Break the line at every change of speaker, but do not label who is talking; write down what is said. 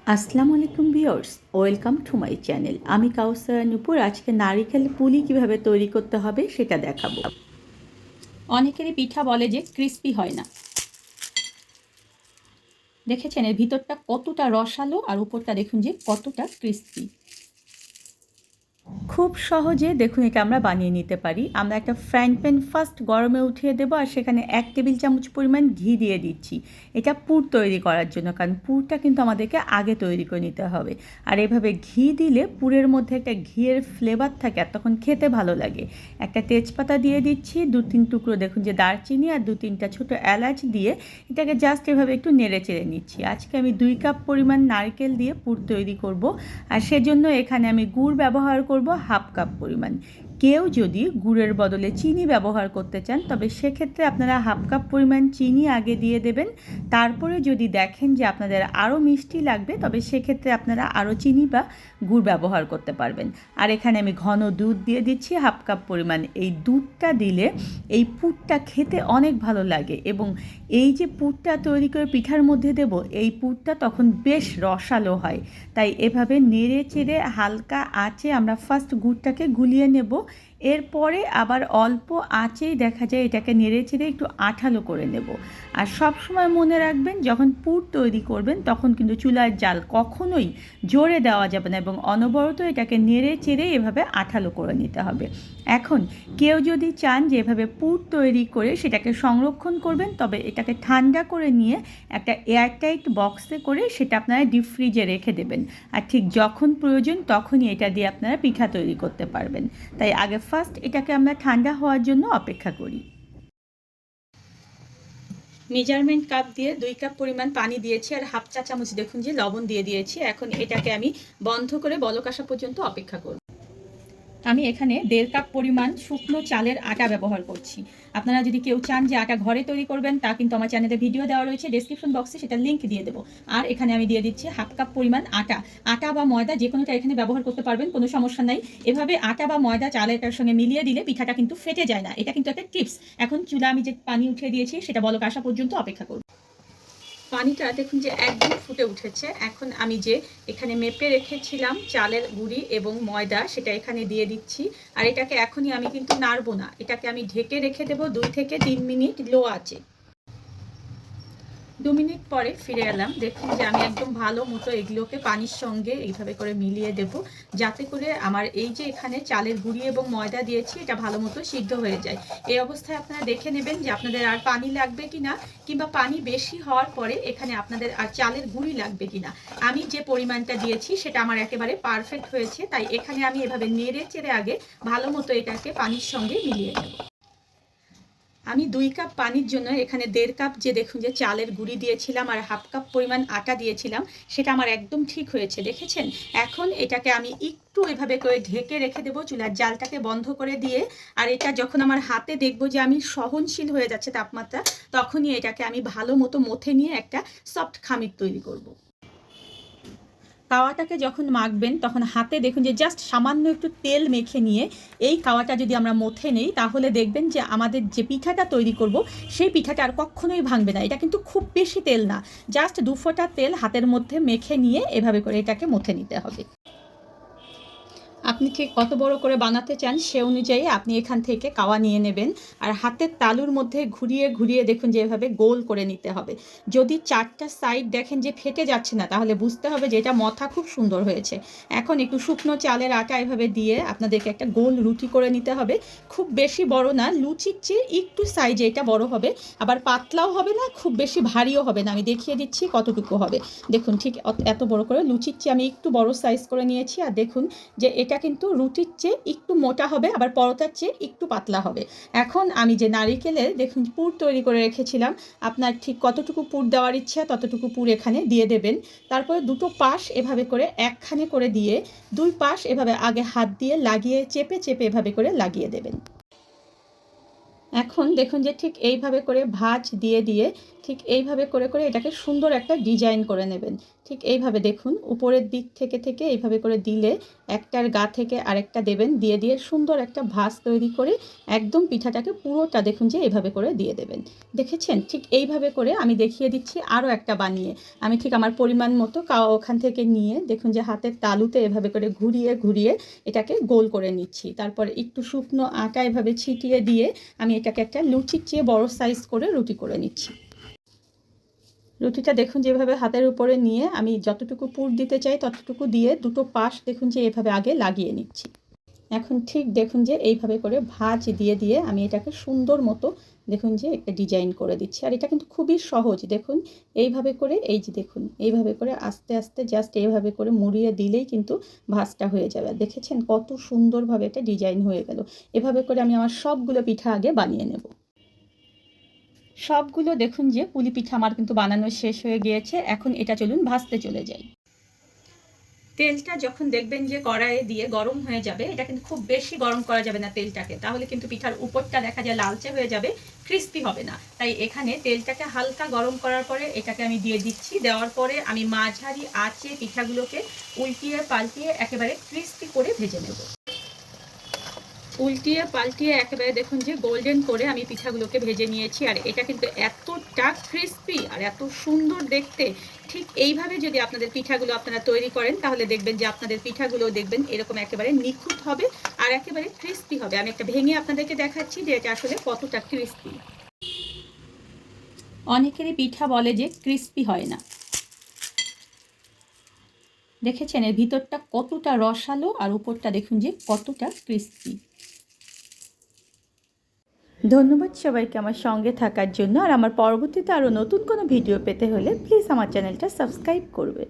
আসসালামু আলাইকুম viewers, welcome to my channel. আমি কাউসার নূপুর। আজকে নারিকেল পুলি কিভাবে তৈরি করতে হবে সেটা দেখাবো।
অনেকেরই পিঠা বলে যে ক্রিস্পি হয় না। দেখেছেন এর ভিতরটা কতটা রসালো আর উপরটা দেখুন যে কতটা ক্রিস্পি।
খুব সহজে দেখুন এটা আমরা বানিয়ে নিতে পারি। আমরা একটা ফ্রাইং প্যান ফার্স্ট গরমে উঠিয়ে দেবো আর সেখানে 1 টেবিল চামচ পরিমাণ ঘি দিয়ে দিচ্ছি। এটা পুর তৈরি করার জন্য, কারণ পুরটা কিন্তু আমাদেরকে আগে তৈরি করে নিতে হবে। আর এভাবে ঘি দিলে পুরের মধ্যে একটা ঘিয়ের ফ্লেভার থাকে আর তখন খেতে ভালো লাগে। একটা তেজপাতা দিয়ে দিচ্ছি, 2-3 টুকরো দেখুন যে দারচিনি আর 2-3টা ছোটো এলাচ দিয়ে এটাকে জাস্ট এভাবে একটু নেড়ে চেড়ে নিচ্ছি। আজকে আমি 2 কাপ পরিমাণ নারকেল দিয়ে পুর তৈরি করব আর সেজন্য এখানে আমি গুড় ব্যবহার করব 1/2 কাপ পরিমাণ। কেউ যদি গুড়ের বদলে চিনি ব্যবহার করতে চান তবে সেক্ষেত্রে আপনারা 1/2 কাপ পরিমাণ চিনি আগে দিয়ে দেবেন। তারপরে যদি দেখেন যে আপনাদের আরও মিষ্টি লাগবে তবে সেক্ষেত্রে আপনারা আরও চিনি বা গুড় ব্যবহার করতে পারবেন। আর এখানে আমি ঘন দুধ দিয়ে দিচ্ছি 1/2 কাপ পরিমাণ। এই দুধটা দিলে এই পুরটা খেতে অনেক ভালো লাগে এবং এই যে পুরটা তৈরি করে পিঠার মধ্যে দেব, এই পুরটা তখন বেশ রসালো হয়। তাই এভাবে নেড়ে চেড়ে হালকা আঁচে আমরা ফার্স্ট গুড়টাকে গুলিয়ে নেব। এরপরে আবার অল্প আঁচেই দেখা যায় এটাকে নেড়ে চেড়ে একটু আঠালো করে নেব। আর সব সময় মনে রাখবেন যখন পুর তৈরি করবেন তখন কিন্তু চুলার জাল কখনোই জোরে দেওয়া যাবে না এবং অনবরত এটাকে নেড়ে চেড়ে এভাবে আঠালো করে নিতে হবে। এখন কেউ যদি চান যে এভাবে পুর তৈরি করে সেটাকে সংরক্ষণ করবেন তবে এটাকে ঠান্ডা করে নিয়ে একটা এয়ারটাইট বক্সে করে সেটা আপনারা ডিপ ফ্রিজে রেখে দেবেন। আর ঠিক যখন প্রয়োজন তখনই এটা দিয়ে আপনারা পিঠা তৈরি করতে পারবেন। তাই আগে ফার্স্ট এটাকে আমরা ঠান্ডা হওয়ার জন্য অপেক্ষা করি।
মেজারমেন্ট কাপ দিয়ে 2 কাপ পরিমাণ পানি দিয়েছি আর 1/2 চা চামচ দেখুন যে লবণ দিয়ে দিয়েছি। এখন এটাকে আমি বন্ধ করে বলক আসা পর্যন্ত অপেক্ষা করব। আমি এখানে 1.5 কাপ পরিমাণ শুকনো চালের আটা ব্যবহার করছি। আপনারা যদি কেউ চান যে আটা ঘরে তৈরি করবেন তা কিন্তু আমার চ্যানেলে ভিডিও দেওয়া রয়েছে, ডেসক্রিপশন বক্সে সেটা লিঙ্ক দিয়ে দেবো। আর এখানে আমি দিয়ে দিচ্ছি 1/2 কাপ পরিমাণ আটা বা ময়দা যে কোনোটা এখানে ব্যবহার করতে পারবেন, কোনো সমস্যা নাই। এভাবে আটা বা ময়দা চালেরটার সঙ্গে মিলিয়ে দিলে পিঠাটা কিন্তু ফেটে যায় না। এটা কিন্তু একটা টিপস। এখন চুলা আমি যে পানি উঠিয়ে দিয়েছি সেটা বলক আসা পর্যন্ত অপেক্ষা করব। পানিটা দেখুন যে একদম ফুটে উঠেছে। এখন আমি যে এখানে মেপে রেখেছিলাম চালের গুঁড়ি এবং ময়দা সেটা এখানে দিয়ে দিচ্ছি। আর এটাকে এখনই আমি কিন্তু নাড়বো না, এটাকে আমি ঢেকে রেখে দেবো 2 থেকে 3 মিনিট লো আঁচে। 2 মিনিট পরে ফিরে এলাম। দেখুন যে আমি একদম ভালো মতো এগুলোকে পানির সঙ্গে এইভাবে করে মিলিয়ে দেব যাতে করে আমার এই যে এখানে চালের গুঁড়ি এবং ময়দা দিয়েছি এটা ভালো মতো সিদ্ধ হয়ে যায়। এই অবস্থায় আপনারা দেখে নেবেন যে আপনাদের আর পানি লাগবে কিনা, কিংবা পানি বেশি হওয়ার পরে এখানে আপনাদের আর চালের গুঁড়ি লাগবে কিনা। আমি যে পরিমাণটা দিয়েছি সেটা আমার একেবারে পারফেক্ট হয়েছে। তাই এখানে আমি এভাবে নেড়ে চেড়ে আগে ভালো মতো এটাকে পানির সঙ্গে মিলিয়ে নেব। আমি 2 কাপ পানির জন্য এখানে 1.5 কাপ যে দেখুন যে চালের গুঁড়ি দিয়েছিলাম আর 1/2 কাপ পরিমাণ আটা দিয়েছিলাম সেটা আমার একদম ঠিক হয়েছে, দেখেছেন। এখন এটাকে আমি একটু এভাবে করে ঢেকে রেখে দেবো, চুলার জালটাকে বন্ধ করে দিয়ে। আর এটা যখন আমার হাতে দেখবো যে আমি সহনশীল হয়ে যাচ্ছে তাপমাত্রা, তখনই এটাকে আমি ভালো মতো মথে নিয়ে একটা সফট খামির তৈরি করব। কাওয়াটাকে যখন মাখবেন তখন হাতে দেখুন যে জাস্ট সামান্য একটু তেল মেখে নিয়ে এই কাওয়াটা যদি আমরা মথে নেই তাহলে দেখবেন যে আমাদের যে পিঠাটা তৈরি করব সেই পিঠাটা আর কখনোই ভাঙবে না। এটা কিন্তু খুব বেশি তেল না, জাস্ট 2 ফোঁটা তেল হাতের মধ্যে মেখে নিয়ে এভাবে করে এটাকে মথে নিতে হবে। আপনি ঠিক কত বড় করে বানাতে চান সে অনুযায়ী আপনি এখান থেকে কাওয়া নিয়ে নেবেন আর হাতের তালুর মধ্যে ঘুরিয়ে ঘুরিয়ে দেখুন যে এভাবে গোল করে নিতে হবে। যদি 4টা সাইড দেখেন যে ফেটে যাচ্ছে না তাহলে বুঝতে হবে যে এটা মথা খুব সুন্দর হয়েছে। এখন একটু শুকনো চালের আটা এভাবে দিয়ে আপনাদেরকে একটা গোল রুটি করে নিতে হবে। খুব বেশি বড় না, লুচির চেয়ে একটু সাইজে এটা বড় হবে, আবার পাতলাও হবে না, খুব বেশি ভারীও হবে না। আমি দেখিয়ে দিচ্ছি কতটুকু হবে। দেখুন ঠিক এত বড় করে, লুচির চেয়ে আমি একটু বড় সাইজ করে নিয়েছি। আর দেখুন যে এটা কিন্তু রুটির চেয়ে একটু মোটা হবে, আবার পরোটার চেয়ে একটু পাতলা হবে। এখন আমি যে নারিকেলের দেখুন পুর তৈরি করে রেখেছিলাম, আপনার ঠিক কতটুকু পুর দেওয়ার ইচ্ছা ততটুকু পুর এখানে দিয়ে দেবেন। তারপরে দুটো পাশ এভাবে করে একখানে করে দিয়ে 2 পাশ এভাবে আগে হাত দিয়ে লাগিয়ে চেপে চেপে এভাবে করে লাগিয়ে দেবেন। এখন দেখুন যে ঠিক এইভাবে করে ভাঁজ দিয়ে দিয়ে ঠিক এইভাবে করে করে এটাকে সুন্দর একটা ডিজাইন করে নেবেন। ঠিক এইভাবে দেখুন উপরের দিক থেকে থেকে এইভাবে করে দিলে একটার গা থেকে আরেকটা দেবেন, দিয়ে দিয়ে সুন্দর একটা ভাঁজ তৈরি করে একদম পিঠাটাকে পুরোটা দেখুন যে এইভাবে করে দিয়ে দেবেন। দেখেছেন? ঠিক এইভাবে করে আমি দেখিয়ে দিচ্ছি আরও একটা বানিয়ে। আমি ঠিক আমার পরিমাণ মতো ওখান থেকে নিয়ে দেখুন যে হাতের তালুতে এভাবে করে ঘুরিয়ে ঘুরিয়ে এটাকে গোল করে নিচ্ছি। তারপর একটু শুকনো আটা এভাবে ছিটিয়ে দিয়ে আমি এটাকে একটা লুচির চেয়ে বড় সাইজ করে রুটি করে নিচ্ছি। রুটিটা দেখুন যেভাবে হাতের উপরে নিয়ে আমি যতটুকু পুর দিতে চাই ততটুকু দিয়ে দুটো পাশ দেখুন যে এভাবে আগে লাগিয়ে নিচ্ছি। এখন ঠিক দেখুন যে এইভাবে করে ভাঁজ দিয়ে দিয়ে আমি এটাকে সুন্দর মতো দেখুন যে একটা ডিজাইন করে দিচ্ছি। আর এটা কিন্তু খুবই সহজ। দেখুন এইভাবে করে এই যে দেখুন এইভাবে করে আস্তে আস্তে জাস্ট এইভাবে করে মুড়িয়ে দিলেই কিন্তু ভাঁজটা হয়ে যাবে। আর দেখেছেন কত সুন্দরভাবে এটা ডিজাইন হয়ে গেল। এভাবে করে আমি আমার সবগুলো পিঠা আগে বানিয়ে নেব। সবগুলো দেখুন যে পুলি পিঠা আমার কিন্তু বানানো শেষ হয়ে গিয়েছে। এখন এটা চলুন ভাজতে চলে যাই। তেলটা যখন দেখবেন যে কড়াইয়ে দিয়ে গরম হয়ে যাবে, এটা কিন্তু খুব বেশি গরম করা যাবে না তেলটাকে, তাহলে কিন্তু পিঠার উপরটা দেখা যায় লালচে হয়ে যাবে, ক্রিস্পি হবে না। তাই এখানে তেলটাকে হালকা গরম করার পরে এটাকে আমি দিয়ে দিচ্ছি। দেওয়ার পরে আমি মাঝারি আঁচে পিঠাগুলোকে উল্টিয়ে পাল্টিয়ে একেবারে ক্রিস্পি করে ভেজে নেব। উল্টিয়ে পাল্টিয়ে একেবারে দেখুন যে গোল্ডেন করে আমি পিঠাগুলোকে ভেজে নিয়েছি। আর এটা কিন্তু এতটা ক্রিস্পি আর এত সুন্দর দেখতে। ঠিক এইভাবে যদি আপনাদের পিঠাগুলো আপনারা তৈরি করেন তাহলে দেখবেন যে আপনাদের পিঠাগুলো দেখবেন এরকম একেবারে নিখুঁত হবে আর একেবারে ক্রিস্পি হবে। আমি একটা ভেঙে আপনাদেরকে দেখাচ্ছি যে এটা আসলে কতটা ক্রিস্পি। অনেকেরই পিঠা বলে যে ক্রিস্পি হয় না। দেখেছেন এর ভিতরটা কতটা রসালো আর উপরটা দেখুন যে কতটা ক্রিস্পি।
ধন্যবাদ সবাইকে আমার সঙ্গে থাকার জন্য। আর আমার পরবর্তীতে আরও নতুন কোনো ভিডিও পেতে হলে প্লিজ আমার চ্যানেলটা সাবস্ক্রাইব করবেন।